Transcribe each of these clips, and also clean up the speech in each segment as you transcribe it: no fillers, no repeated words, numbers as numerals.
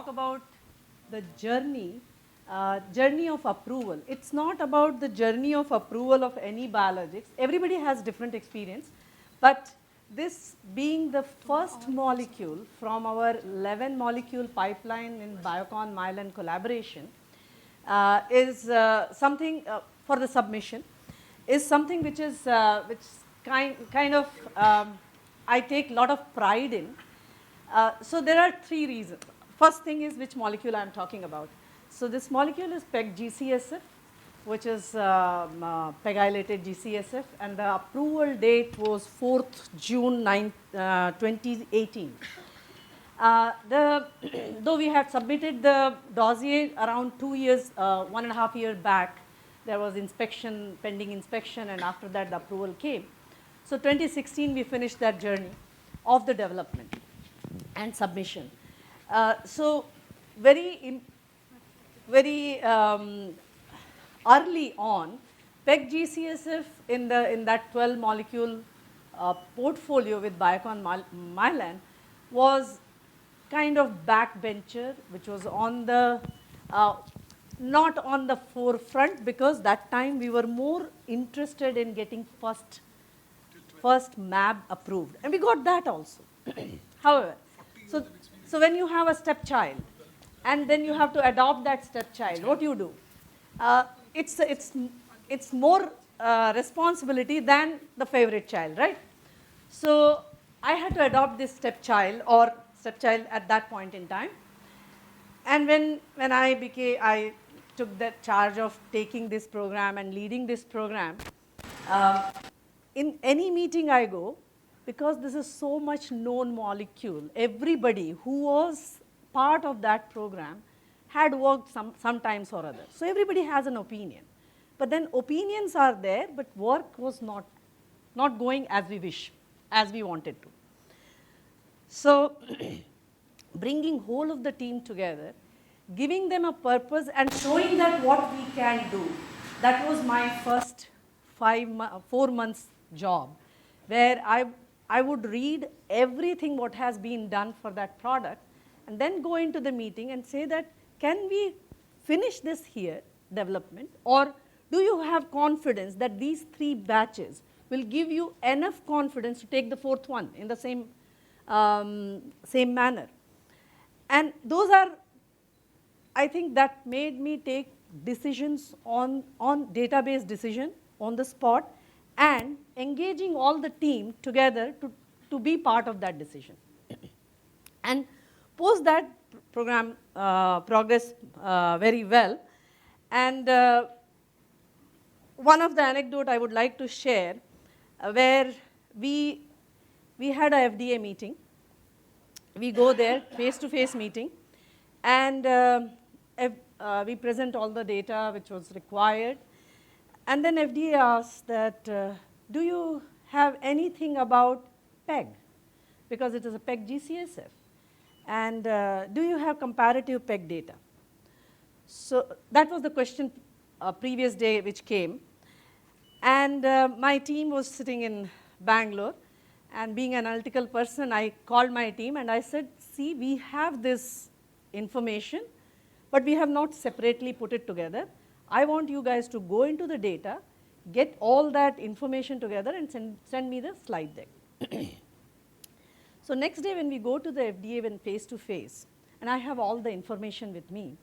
talk about the journey of approval. It's not about the journey of approval of any biologics. Everybody has different experience, but this being the first molecule from our 11 molecule pipeline in Biocon Mylan collaboration is something for the submission, is something which is kind of I take a lot of pride in. So there are 3 reasons. First thing is which molecule I am talking about. So this molecule is 𝐵𝐺CSF, which is pegylated GCSF, and the approval date was 4th June 2018. Though we had submitted the dossier around 2 years, 1.5 years back, there was inspection, pending inspection, and after that the approval came. So 2016 we finished that journey of the development and submission. So very early on, 𝐵𝐺CSF in that 12 molecule portfolio with Biocon Mylan was kind of backbencher, which was on the not on the forefront, because that time we were more interested in getting first MAB approved, and we got that also. However, so when you have a stepchild and then you have to adopt that stepchild, what do you do? It's more responsibility than the favorite child, right? So I had to adopt this stepchild at that point in time. And when I took that charge of taking this program and leading this program, in any meeting I go, because this is so much known molecule, everybody who was part of that program had worked sometimes or other. So everybody has an opinion. But then opinions are there, but work was not going as we wish, as we wanted to. So bringing whole of the team together, giving them a purpose and showing that what we can do, that was my first 4 months job, where I would read everything what has been done for that product, and then go into the meeting and say that, can we finish this here, development, or do you have confidence that these 3 batches will give you enough confidence to take the 4th one in the same manner? And those are, I think that made me take decisions on database decision on the spot, and engaging all the team together to be part of that decision. And post that program progressed very well. And one of the anecdote I would like to share, where we had a FDA meeting. We go there, face-to-face meeting, and we present all the data which was required. And then FDA asked that, do you have anything about PEG? Because it is a 𝐵𝐺CSF. And do you have comparative PEG data? So that was the question previous day which came. And my team was sitting in Bangalore. And being an analytical person, I called my team and I said, see, we have this information, but we have not separately put it together. I want you guys to go into the data, get all that information together, and send me the slide deck. So next day when we go to the FDA when face-to-face, and I have all the information with me.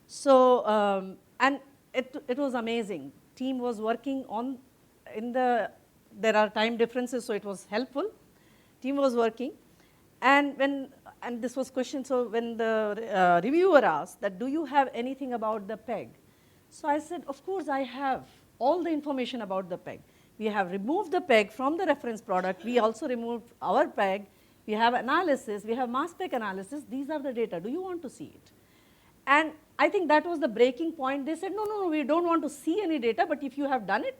So, and it was amazing. Team was working on, there are time differences, so it was helpful. Team was working, and this was question, so when the reviewer asked that, do you have anything about the PEG? So I said, of course I have all the information about the PEG. We have removed the PEG from the reference product. We also removed our PEG. We have analysis. We have mass spec analysis. These are the data. Do you want to see it? And I think that was the breaking point. They said, no, we don't want to see any data, but if you have done it,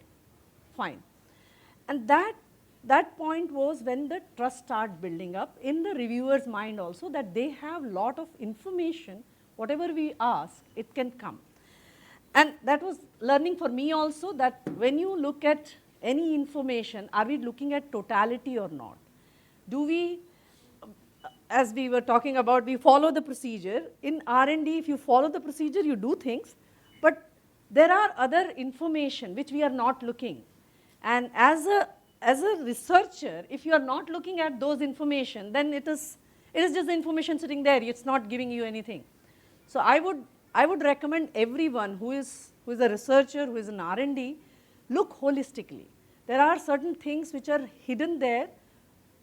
fine. And that point was when the trust started building up in the reviewer's mind also, that they have a lot of information. Whatever we ask, it can come. And that was learning for me also, that when you look at any information, are we looking at totality or not? Do we, as we were talking about, we follow the procedure. In R&D, if you follow the procedure, you do things. But there are other information which we are not looking. And as a researcher, if you are not looking at those information, then it is just the information sitting there. It's not giving you anything. So I would recommend everyone who is a researcher, who is in R&D, look holistically. There are certain things which are hidden there.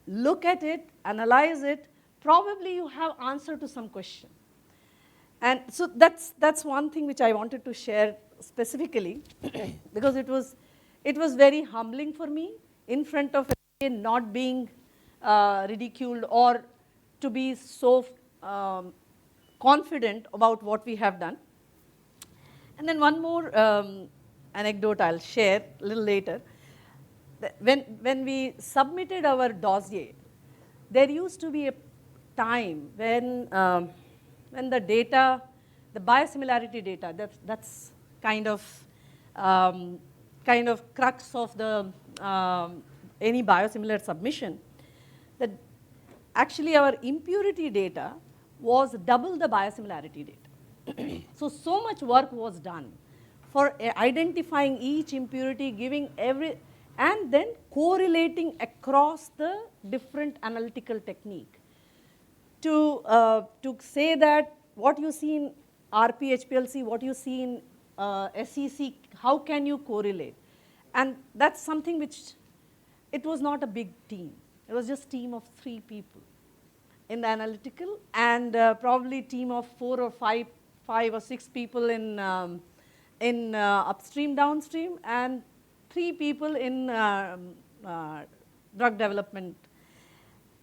Look at it, analyze it. Probably you have answer to some question. And so that's one thing which I wanted to share specifically because it was very humbling for me in front of not being ridiculed or to be so confident about what we have done. And then one more anecdote I'll share a little later. When we submitted our dossier, there used to be a time when the data, the biosimilarity data, that's kind of crux of the any biosimilar submission, that actually our impurity data was double the biosimilarity data. So much work was done for identifying each impurity, giving and then correlating across the different analytical technique to say that what you see in RP-HPLC, what you see in SEC, how can you correlate? And that's something which, it was not a big team. It was just a team of 3 people in the analytical and probably team of 4 or 5 or 6 people in upstream, downstream, and 3 people in drug development.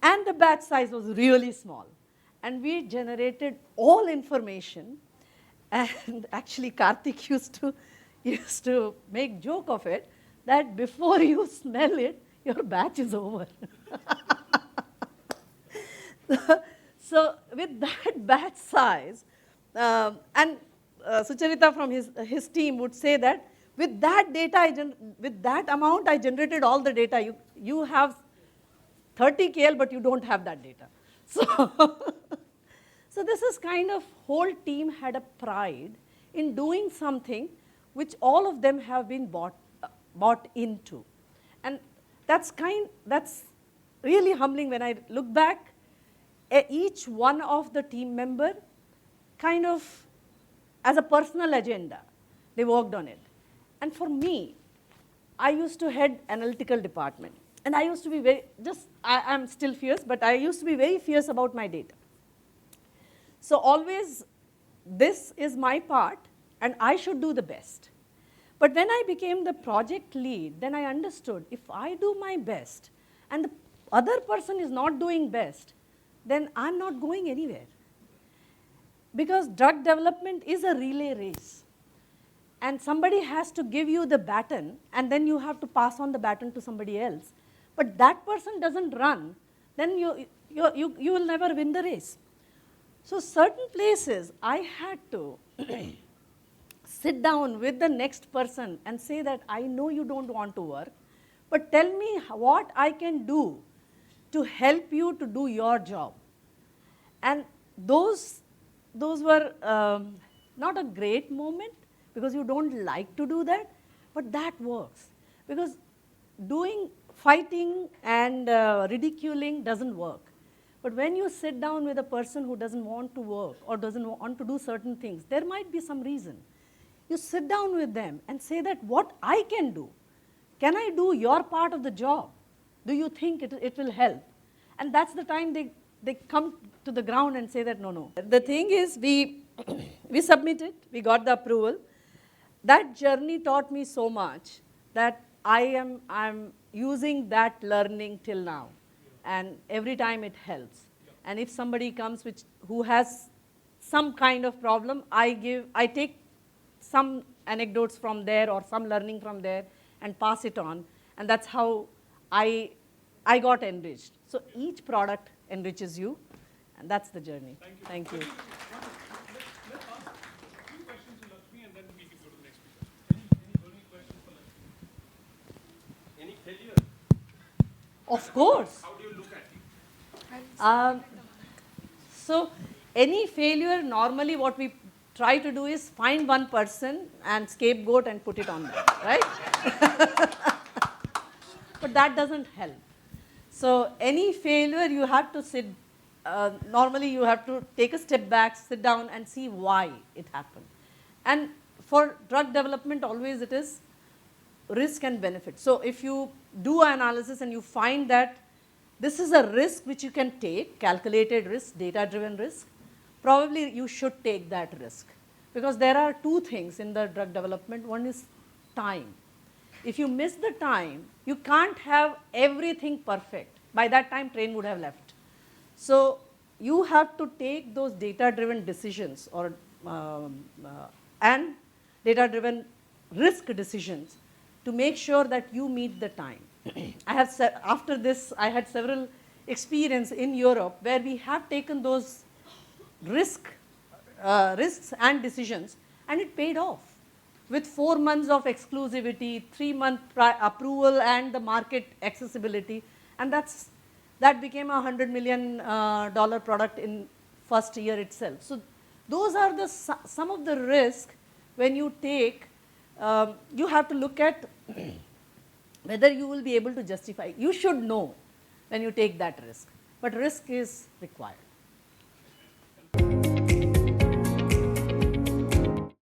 And the batch size was really small. And we generated all information. And actually, Karthik used to make joke of it, that before you smell it, your batch is over. So with that batch size, and Sucharita from his team would say that with that data, with that amount, I generated all the data. You have 30 KL, but you don't have that data. So this is kind of, whole team had a pride in doing something which all of them have been bought into. And that's really humbling when I look back. Each one of the team member kind of, as a personal agenda, they worked on it. And for me, I used to head analytical department. And I used to be I'm still fierce, but I used to be very fierce about my data. So always, this is my part, and I should do the best. But when I became the project lead, then I understood, if I do my best, and the other person is not doing best, then I'm not going anywhere. Because drug development is a relay race. And somebody has to give you the baton, and then you have to pass on the baton to somebody else. But that person doesn't run, then you will never win the race. So certain places, I had to sit down with the next person and say that I know you don't want to work, but tell me what I can do to help you to do your job. And those were not a great moment, because you don't like to do that, but that works. Because fighting and ridiculing doesn't work. But when you sit down with a person who doesn't want to work or doesn't want to do certain things, there might be some reason. You sit down with them and say that, what I can do? Can I do your part of the job? Do you think it will help? And that's the time they come to the ground and say that, no. The thing is, we submitted, we got the approval. That journey taught me so much that I'm using that learning till now. And every time it helps. And if somebody comes who has some kind of problem, I take some anecdotes from there or some learning from there and pass it on. And that's how I got enriched. So each product enriches you, and that's the journey. Thank you. Let's ask a few questions to Laxmi, and then we can go to the next speaker. Any burning questions for Laxmi? Any failure? Of course. How do you look at it? So any failure, normally what we try to do is find one person and scapegoat and put it on them, right? But that doesn't help. So any failure, you have to sit, normally you have to take a step back, sit down and see why it happened. And for drug development, always it is risk and benefit. So if you do an analysis and you find that this is a risk which you can take, calculated risk, data-driven risk, probably you should take that risk. Because there are two things in the drug development. One is time. If you miss the time, you can't have everything perfect. By that time, train would have left. So you have to take those data-driven decisions or and data-driven risk decisions to make sure that you meet the time. I have after this, I had several experience in Europe where we have taken those risks and decisions, and it paid off. With 4 months of exclusivity, 3-month approval and the market accessibility, and that became a $100 million product in first year itself. So those are the some of the risk when you take, you have to look at whether you will be able to justify. You should know when you take that risk, but risk is required.